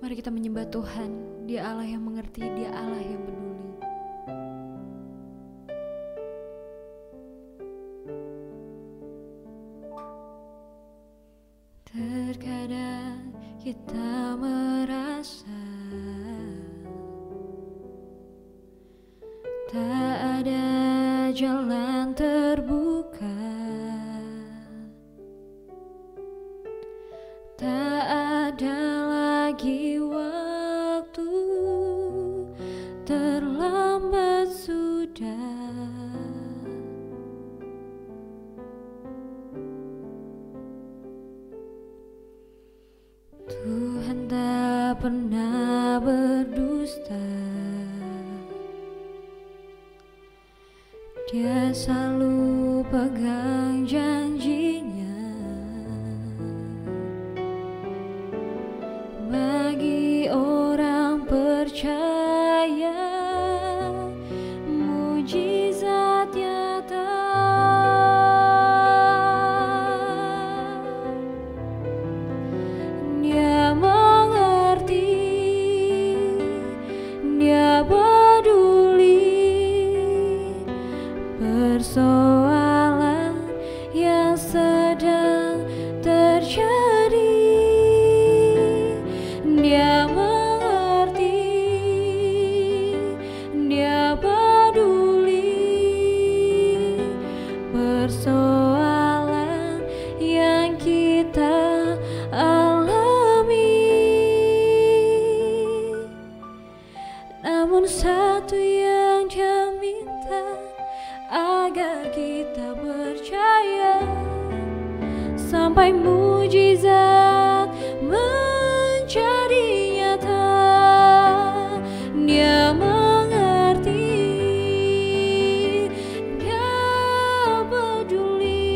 Mari kita menyembah Tuhan. Dia Allah yang mengerti, Dia Allah yang peduli. Terkadang kita merasa tak ada jalan terbuka, tak ada lagi waktu, terlambat sudah. Tuhan tak pernah berdusta, Dia selalu pegang janjinya. Bagi orang percaya, mujizat nyata. Dia mengerti, Dia peduli persoalan yang sedang terjadi. Dia mengerti, Dia peduli persoalan yang kita alami. Namun satu yang Dia minta, agar kita percaya sampai mujizat menjadi nyata. Dia mengerti, Dia peduli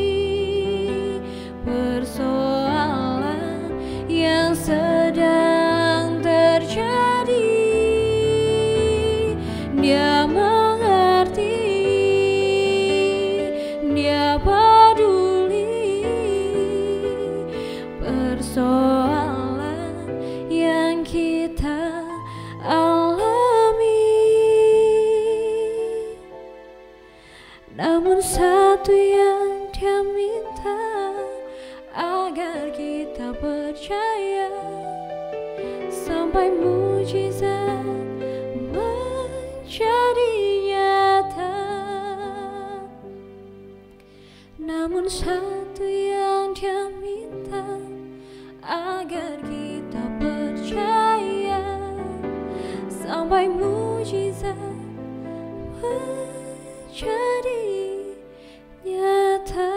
persoalan yang sedang terjadi. Dia mengerti, Dia peduli persoalan yang kita alami. Namun satu yang Dia minta, agar kita percaya sampai mujizat menjadi nyata. Namun satu yang Dia minta, agar kita percaya sampai mujizat menjadi nyata.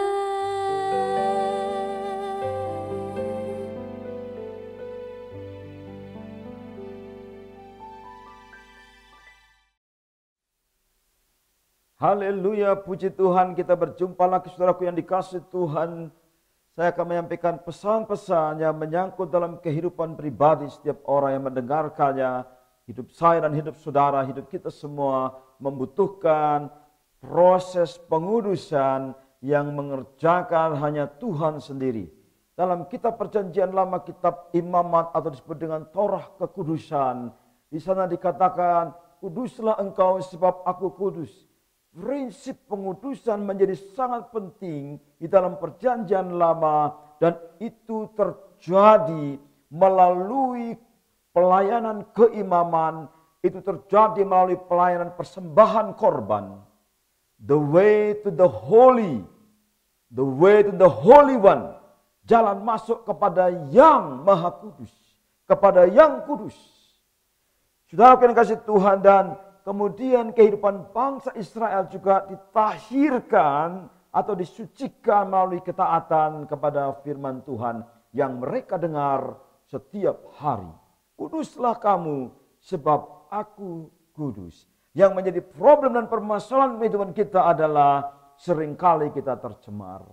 Haleluya, puji Tuhan, kita berjumpa lagi saudaraku yang dikasihi Tuhan. Saya akan menyampaikan pesan-pesan yang menyangkut dalam kehidupan pribadi setiap orang yang mendengarkannya. Hidup saya dan hidup saudara, hidup kita semua membutuhkan proses pengudusan yang mengerjakan hanya Tuhan sendiri. Dalam kitab Perjanjian Lama, kitab Imamat atau disebut dengan Torah Kekudusan, di sana dikatakan, kuduslah engkau sebab aku kudus. Prinsip pengudusan menjadi sangat penting di dalam Perjanjian Lama, dan itu terjadi melalui pelayanan keimaman, itu terjadi melalui pelayanan persembahan korban. The way to the holy, the way to the holy one, jalan masuk kepada yang maha kudus, kepada yang kudus. Saudara yang kasih Tuhan, dan kemudian kehidupan bangsa Israel juga ditahirkan atau disucikan melalui ketaatan kepada firman Tuhan yang mereka dengar setiap hari. Kuduslah kamu sebab aku kudus. Yang menjadi problem dan permasalahan kehidupan kita adalah seringkali kita tercemar.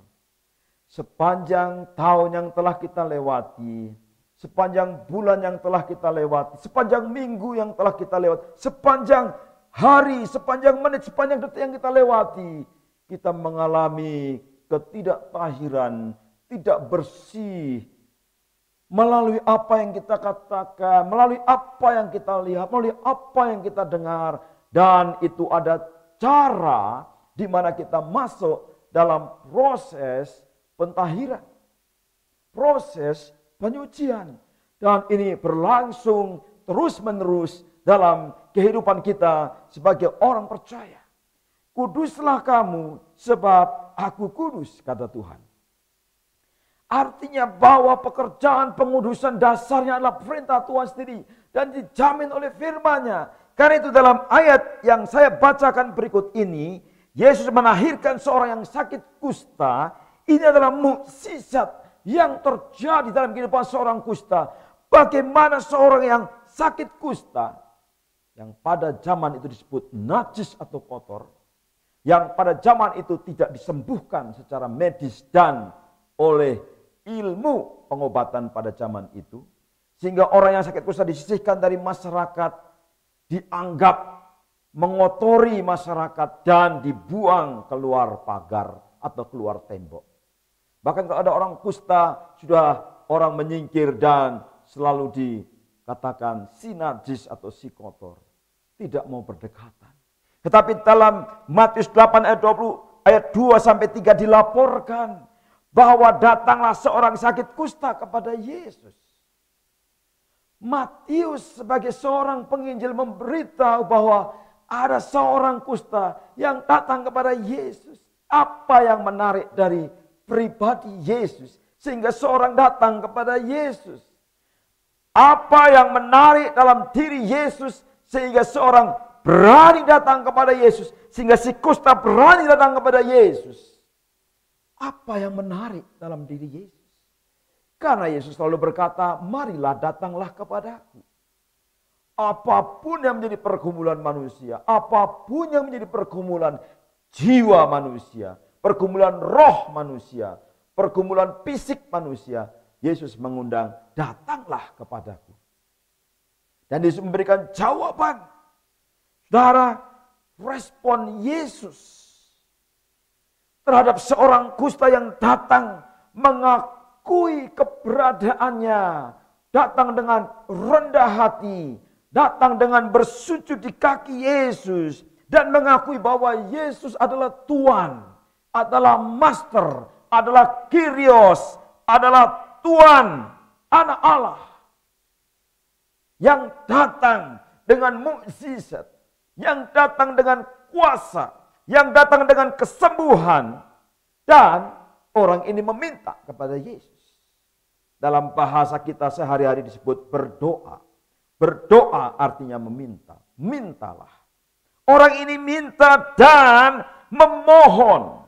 Sepanjang tahun yang telah kita lewati, sepanjang bulan yang telah kita lewati, sepanjang minggu yang telah kita lewati, sepanjang hari, sepanjang menit, sepanjang detik yang kita lewati, kita mengalami ketidaktahiran, tidak bersih, melalui apa yang kita katakan, melalui apa yang kita lihat, melalui apa yang kita dengar. Dan itu ada cara di mana kita masuk dalam proses pentahiran, proses penyucian. Dan ini berlangsung terus-menerus dalam kehidupan kita sebagai orang percaya. Kuduslah kamu sebab aku kudus, kata Tuhan. Artinya bahwa pekerjaan pengudusan dasarnya adalah perintah Tuhan sendiri dan dijamin oleh firman-Nya. Karena itu dalam ayat yang saya bacakan berikut ini, Yesus menahirkan seorang yang sakit kusta. Ini adalah mukjizat yang terjadi dalam kehidupan seorang kusta. Bagaimana seorang yang sakit kusta, yang pada zaman itu disebut najis atau kotor, yang pada zaman itu tidak disembuhkan secara medis dan oleh ilmu pengobatan pada zaman itu, sehingga orang yang sakit kusta disisihkan dari masyarakat, dianggap mengotori masyarakat dan dibuang keluar pagar atau keluar tembok. Bahkan kalau ada orang kusta, sudah orang menyingkir dan selalu dikatakan si najis atau si kotor, tidak mau berdekatan. Tetapi dalam Matius 8 ayat 20 ayat 2 sampai 3 dilaporkan bahwa datanglah seorang sakit kusta kepada Yesus. Matius sebagai seorang penginjil memberitahu bahwa ada seorang kusta yang datang kepada Yesus. Apa yang menarik dari pribadi Yesus sehingga seorang datang kepada Yesus? Apa yang menarik dalam diri Yesus sehingga seorang berani datang kepada Yesus, sehingga si kusta berani datang kepada Yesus? Apa yang menarik dalam diri Yesus? Karena Yesus selalu berkata, marilah datanglah kepadaku. Apapun yang menjadi pergumulan manusia, apapun yang menjadi pergumulan jiwa manusia, pergumulan roh manusia, pergumulan fisik manusia, Yesus mengundang, datanglah kepadaku. Dan Yesus memberikan jawaban. Saudara, respon Yesus terhadap seorang kusta yang datang mengakui keberadaannya, datang dengan rendah hati, datang dengan bersujud di kaki Yesus dan mengakui bahwa Yesus adalah Tuhan, adalah Master, adalah Kyrios, adalah Tuhan, Anak Allah yang datang dengan mukjizat, yang datang dengan kuasa, yang datang dengan kesembuhan, dan orang ini meminta kepada Yesus. Dalam bahasa kita sehari-hari disebut berdoa. Berdoa artinya meminta. Mintalah. Orang ini minta dan memohon.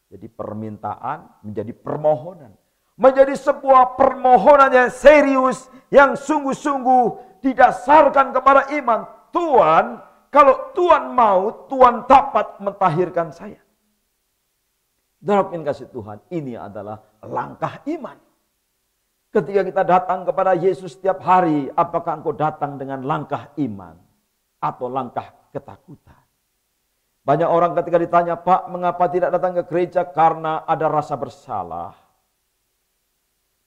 Jadi permintaan menjadi permohonan. Menjadi sebuah permohonan yang serius, yang sungguh-sungguh didasarkan kepada iman. Tuhan, kalau Tuhan mau, Tuhan dapat mentahirkan saya. Dalam kasih Tuhan, ini adalah langkah iman. Ketika kita datang kepada Yesus setiap hari, apakah engkau datang dengan langkah iman atau langkah ketakutan? Banyak orang ketika ditanya, Pak, mengapa tidak datang ke gereja? Karena ada rasa bersalah.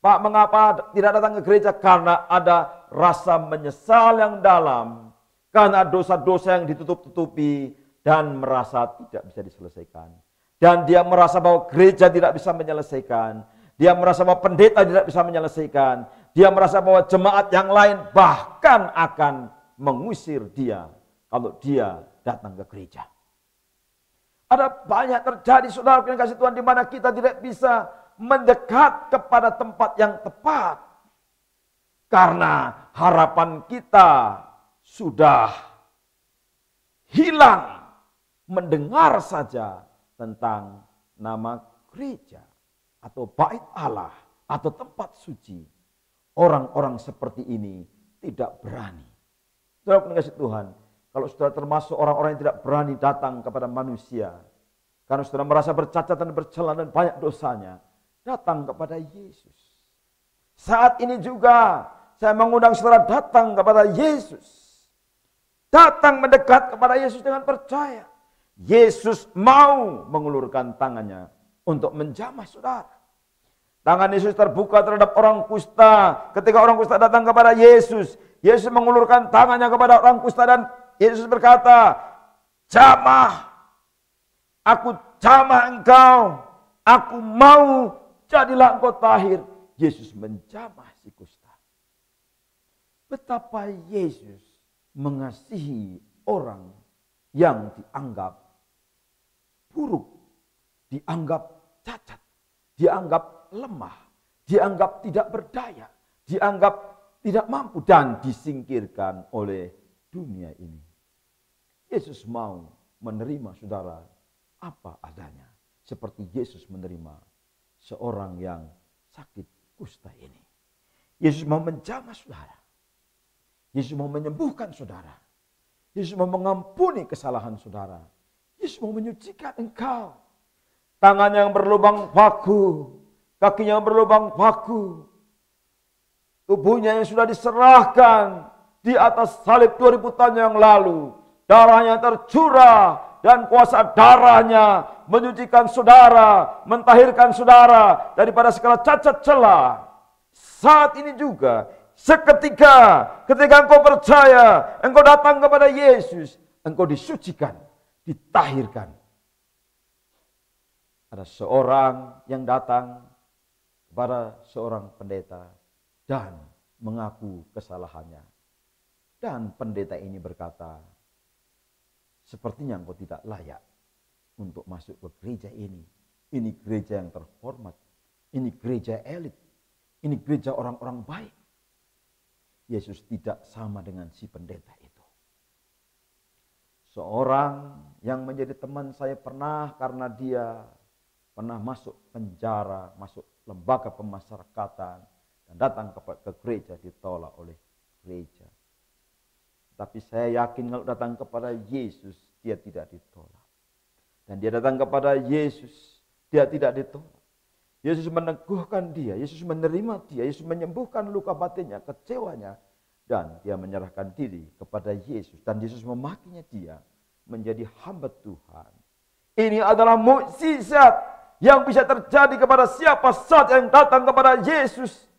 Pak, mengapa tidak datang ke gereja? Karena ada rasa menyesal yang dalam. Karena dosa-dosa yang ditutup-tutupi dan merasa tidak bisa diselesaikan. Dan dia merasa bahwa gereja tidak bisa menyelesaikan. Dia merasa bahwa pendeta tidak bisa menyelesaikan. Dia merasa bahwa jemaat yang lain bahkan akan mengusir dia kalau dia datang ke gereja. Ada banyak terjadi, saudara yang kasih Tuhan, di mana kita tidak bisa mendekat kepada tempat yang tepat. Karena harapan kita sudah hilang mendengar saja tentang nama gereja atau bait Allah atau tempat suci. Orang-orang seperti ini tidak berani. Saudara pengasih Tuhan, kalau saudara termasuk orang-orang yang tidak berani datang kepada manusia, karena saudara merasa bercacat dan bercela dan banyak dosanya, datang kepada Yesus. Saat ini juga saya mengundang saudara datang kepada Yesus. Datang mendekat kepada Yesus dengan percaya. Yesus mau mengulurkan tangannya untuk menjamah saudara. Tangan Yesus terbuka terhadap orang kusta. Ketika orang kusta datang kepada Yesus, Yesus mengulurkan tangannya kepada orang kusta dan Yesus berkata, "Jamah, aku jamah engkau, aku mau, jadilah engkau tahir." Yesus menjamah si kusta. Betapa Yesus mengasihi orang yang dianggap buruk, dianggap cacat, dianggap lemah, dianggap tidak berdaya, dianggap tidak mampu dan disingkirkan oleh dunia ini. Yesus mau menerima saudara apa adanya, seperti Yesus menerima seorang yang sakit kusta ini. Yesus mau menjamah saudara. Yesus mau menyembuhkan saudara. Yesus mau mengampuni kesalahan saudara. Yesus mau menyucikan engkau. Tangannya yang berlubang paku, kakinya yang berlubang paku, tubuhnya yang sudah diserahkan di atas salib 2000 tahun yang lalu. Darahnya tercurah dan kuasa darahnya menyucikan saudara, mentahirkan saudara daripada segala cacat celah. Saat ini juga, ketika engkau percaya, engkau datang kepada Yesus, engkau disucikan, ditahirkan. Ada seorang yang datang kepada seorang pendeta dan mengaku kesalahannya. Dan pendeta ini berkata, "Sepertinya engkau tidak layak untuk masuk ke gereja ini. Ini gereja yang terhormat. Ini gereja elit. Ini gereja orang-orang baik." Yesus tidak sama dengan si pendeta itu. Seorang yang menjadi teman saya karena dia pernah masuk penjara, masuk lembaga pemasyarakatan, dan datang ke gereja ditolak oleh gereja. Tapi saya yakin kalau datang kepada Yesus, dia tidak ditolak. Dan dia datang kepada Yesus, dia tidak ditolak. Yesus meneguhkan dia, Yesus menerima dia, Yesus menyembuhkan luka batinnya, kecewanya. Dan dia menyerahkan diri kepada Yesus. Dan Yesus memakinya dia menjadi hamba Tuhan. Ini adalah mukjizat yang bisa terjadi kepada siapa saja yang datang kepada Yesus.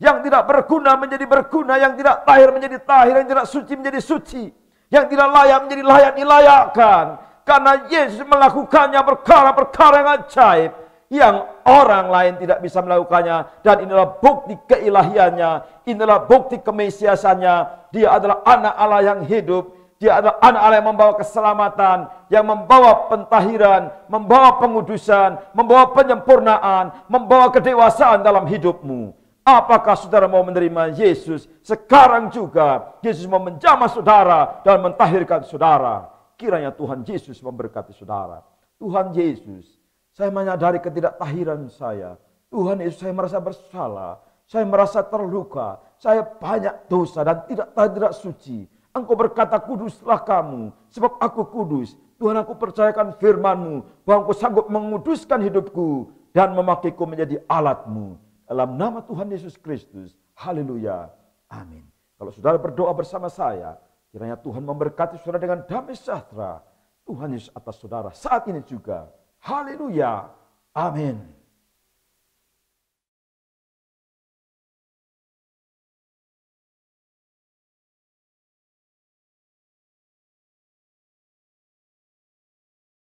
Yang tidak berguna menjadi berguna, yang tidak tahir menjadi tahir, yang tidak suci menjadi suci, yang tidak layak menjadi layak dilayakkan. Karena Yesus melakukannya perkara-perkara yang ajaib yang orang lain tidak bisa melakukannya. Dan inilah bukti keilahiannya, inilah bukti kemesiasannya. Dia adalah anak Allah yang hidup. Dia adalah anak Allah yang membawa keselamatan, yang membawa pentahiran, membawa pengudusan, membawa penyempurnaan, membawa kedewasaan dalam hidupmu. Apakah saudara mau menerima Yesus? Sekarang juga Yesus mau menjamah saudara dan mentahirkan saudara. Kiranya Tuhan Yesus memberkati saudara. Tuhan Yesus, saya menyadari ketidaktahiran saya. Tuhan Yesus, saya merasa bersalah. Saya merasa terluka. Saya banyak dosa dan tidak suci. Engkau berkata, "Kuduslah kamu, sebab aku kudus." Tuhan, aku percayakan firman-Mu, bahwa Engkau sanggup menguduskan hidupku dan memakiku menjadi alat-Mu. Dalam nama Tuhan Yesus Kristus. Haleluya. Amin. Kalau saudara berdoa bersama saya, kiranya Tuhan memberkati saudara dengan damai sejahtera Tuhan Yesus atas saudara saat ini juga. Haleluya. Amin.